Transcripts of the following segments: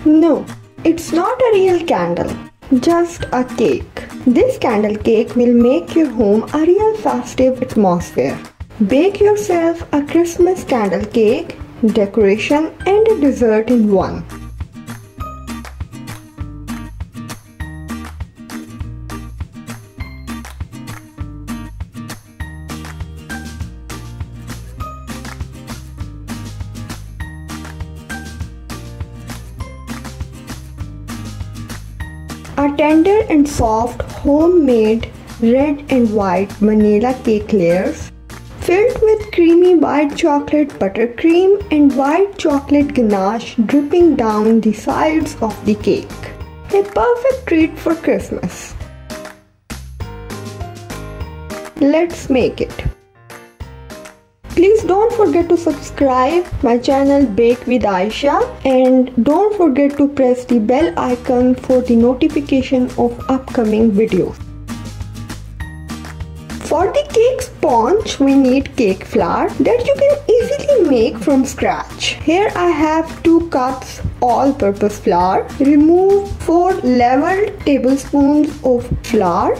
No, it's not a real candle, just a cake. This candle cake will make your home a real festive atmosphere. Bake yourself a Christmas candle cake, decoration and a dessert in one. A tender and soft homemade red and white vanilla cake layers filled with creamy white chocolate buttercream and white chocolate ganache dripping down the sides of the cake. A perfect treat for Christmas. Let's make it. Please don't forget to subscribe my channel Bake with Aisha and don't forget to press the bell icon for the notification of upcoming videos. For the cake sponge, we need cake flour that you can easily make from scratch. Here I have 2 cups all-purpose flour. Remove 4 leveled tablespoons of flour.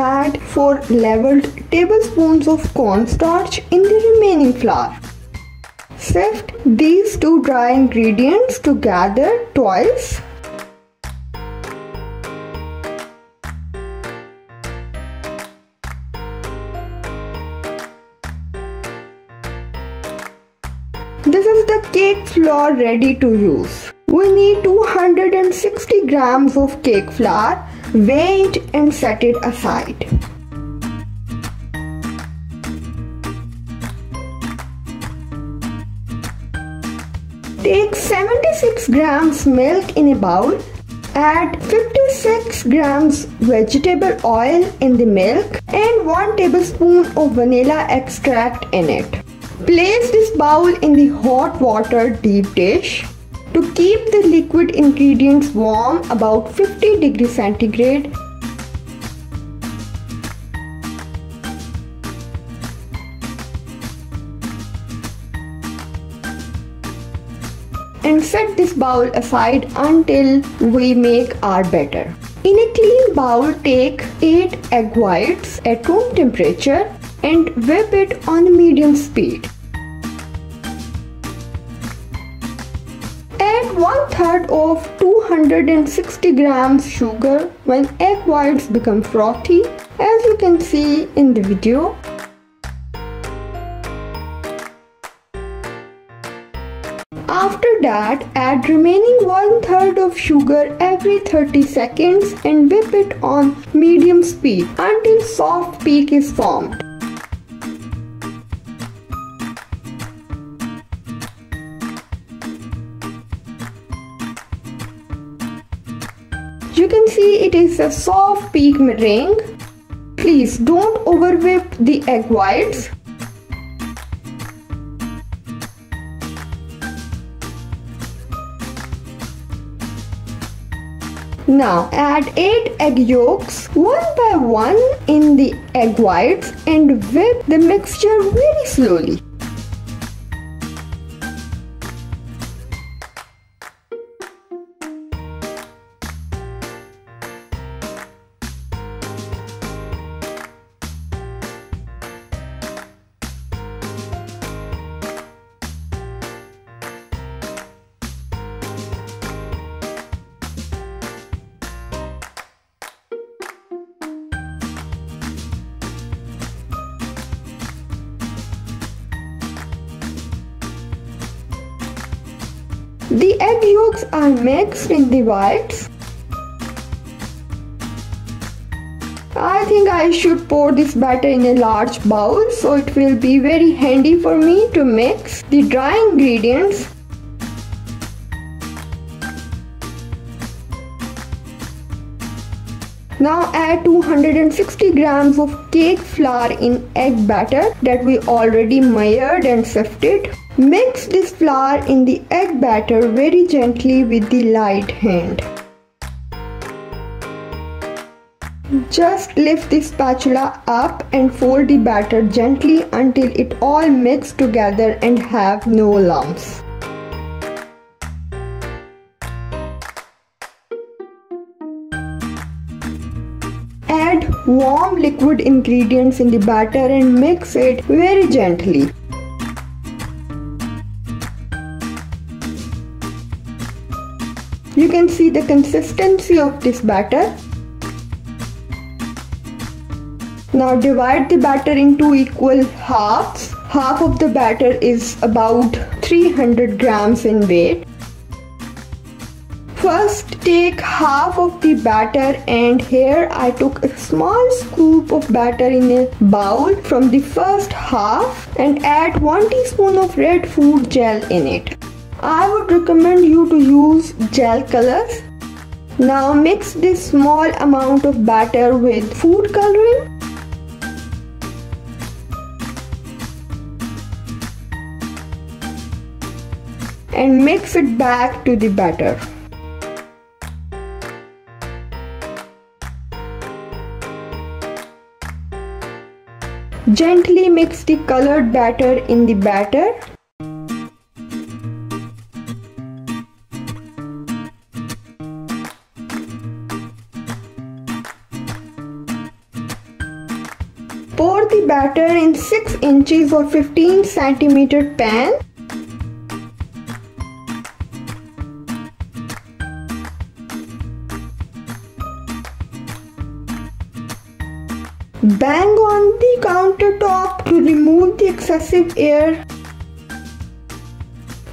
Add 4 leveled tablespoons of cornstarch in the remaining flour. Sift these 2 dry ingredients together twice. This is the cake flour ready to use. We need 260 grams of cake flour. Weigh it and set it aside. Take 76 grams milk in a bowl. Add 56 grams vegetable oil in the milk and 1 tablespoon of vanilla extract in it. Place this bowl in the hot water deep dish. To keep the liquid ingredients warm about 50 degrees centigrade, and set this bowl aside until we make our batter. In a clean bowl, take 8 egg whites at room temperature and whip it on medium speed. Add 1/3 of 260 grams sugar when egg whites become frothy, as you can see in the video. After that, add remaining 1/3 of sugar every 30 seconds and whip it on medium speed until soft peak is formed. You can see it is a soft peak meringue. Please don't overwhip the egg whites. Now add 8 egg yolks one by one in the egg whites and whip the mixture very slowly. The egg yolks are mixed in the whites. I think I should pour this batter in a large bowl so it will be very handy for me to mix the dry ingredients. Now add 260 grams of cake flour in egg batter that we already measured and sifted. Mix this flour in the egg batter very gently with the light hand. Just lift the spatula up and fold the batter gently until it all mixes together and have no lumps. Add warm liquid ingredients in the batter and mix it very gently. You can see the consistency of this batter. Now divide the batter into equal halves. Half of the batter is about 300 grams in weight. First take half of the batter, and here I took a small scoop of batter in a bowl from the first half and add 1 teaspoon of red food gel in it. I would recommend you to use gel colors. Now mix this small amount of batter with food coloring. And mix it back to the batter. Gently mix the colored batter in the batter. Pour the batter in 6 inches or 15 centimeter pan. Bang on the countertop to remove the excessive air.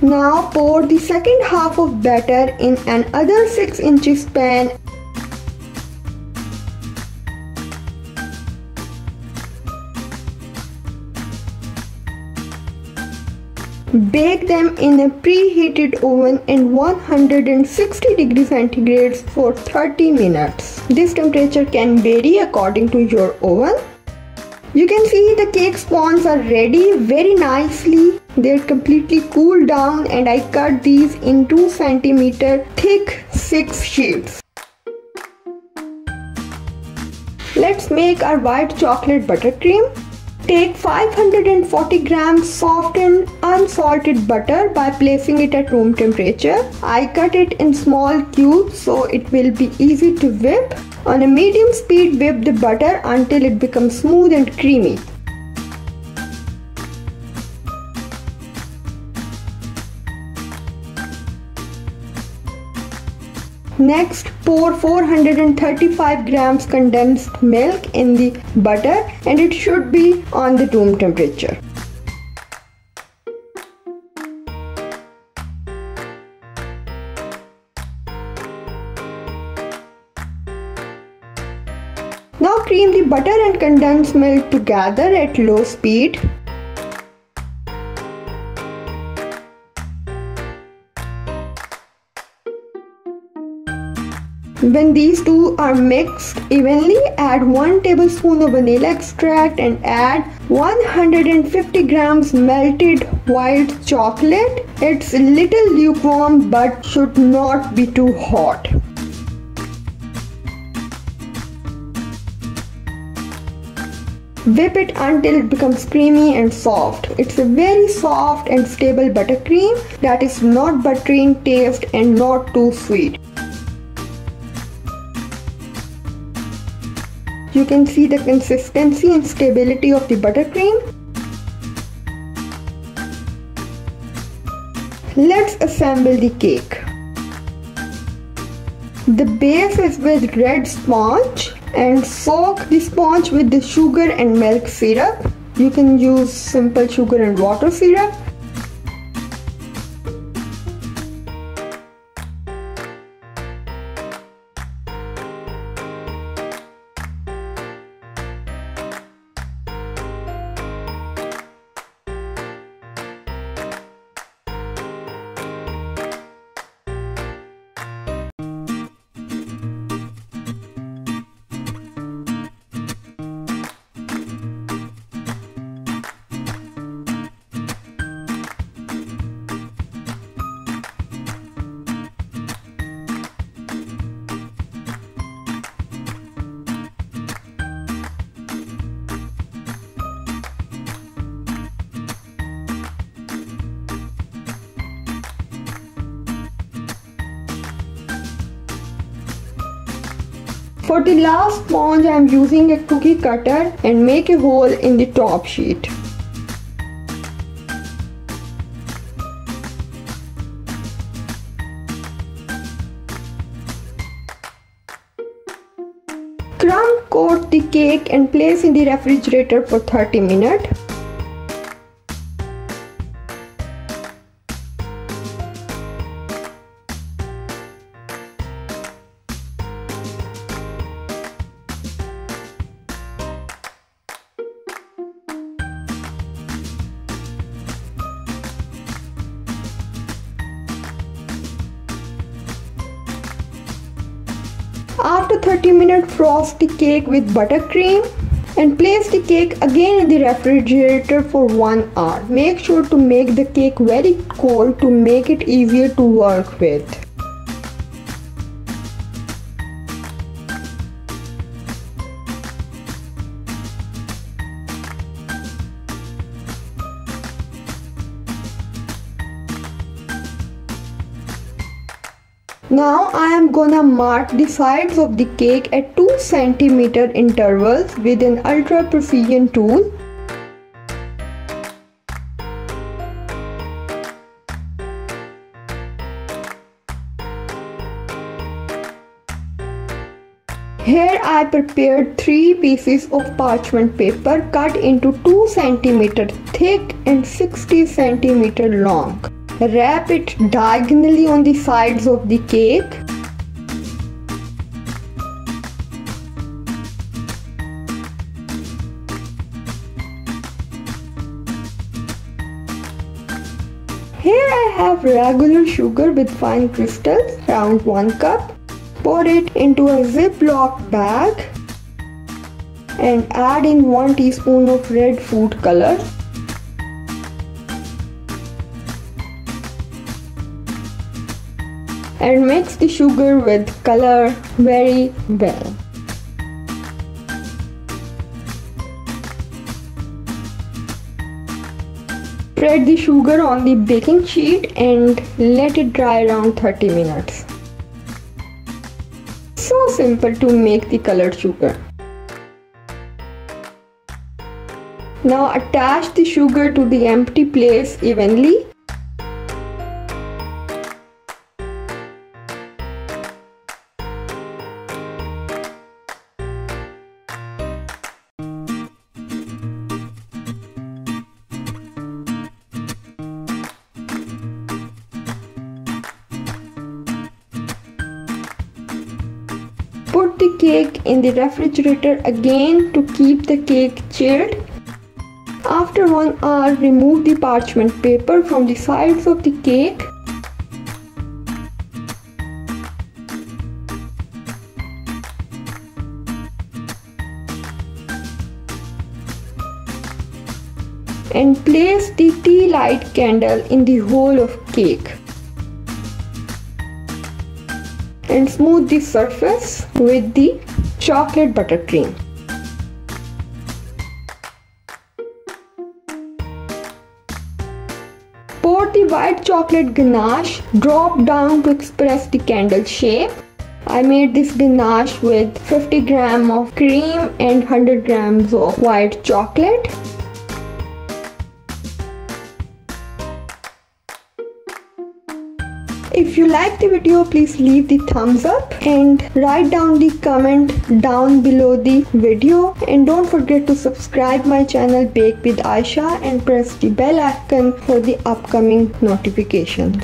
Now pour the second half of batter in another 6 inches pan. Bake them in a preheated oven in 160 degrees centigrade for 30 minutes. This temperature can vary according to your oven. You can see the cake sponges are ready very nicely. They're completely cooled down, and I cut these in 2 centimeter thick 6 sheets. Let's make our white chocolate buttercream. Take 540 grams softened unsalted butter by placing it at room temperature. I cut it in small cubes so it will be easy to whip. On a medium speed, whip the butter until it becomes smooth and creamy. Next, pour 435 grams condensed milk in the butter, and it should be on the room temperature. Now cream the butter and condensed milk together at low speed. When these two are mixed evenly, add 1 tablespoon of vanilla extract and add 150 grams melted white chocolate. It's a little lukewarm but should not be too hot. Whip it until it becomes creamy and soft. It's a very soft and stable buttercream that is not buttery in taste and not too sweet. You can see the consistency and stability of the buttercream. Let's assemble the cake. The base is with red sponge, and soak the sponge with the sugar and milk syrup. You can use simple sugar and water syrup. For the last sponge, I am using a cookie cutter and make a hole in the top sheet. Crumb coat the cake and place in the refrigerator for 30 minutes. After 30 minutes, frost the cake with buttercream and place the cake again in the refrigerator for 1 hour. Make sure to make the cake very cold to make it easier to work with. Now I am gonna mark the sides of the cake at 2 cm intervals with an ultra precision tool. Here I prepared 3 pieces of parchment paper cut into 2 cm thick and 60 cm long. Wrap it diagonally on the sides of the cake. Here I have regular sugar with fine crystals, around 1 cup. Pour it into a Ziploc bag and add in 1 teaspoon of red food color. And mix the sugar with color very well. Spread the sugar on the baking sheet and let it dry around 30 minutes. So simple to make the colored sugar. Now attach the sugar to the empty place evenly. Put the cake in the refrigerator again to keep the cake chilled. After 1 hour, remove the parchment paper from the sides of the cake. And place the tea light candle in the hole of cake. And smooth the surface with the chocolate buttercream. Pour the white chocolate ganache drop down to express the candle shape. I made this ganache with 50 grams of cream and 100 grams of white chocolate. If you like the video, please leave the thumbs up and write down the comment down below the video, and don't forget to subscribe my channel Bake with Aisha and press the bell icon for the upcoming notifications.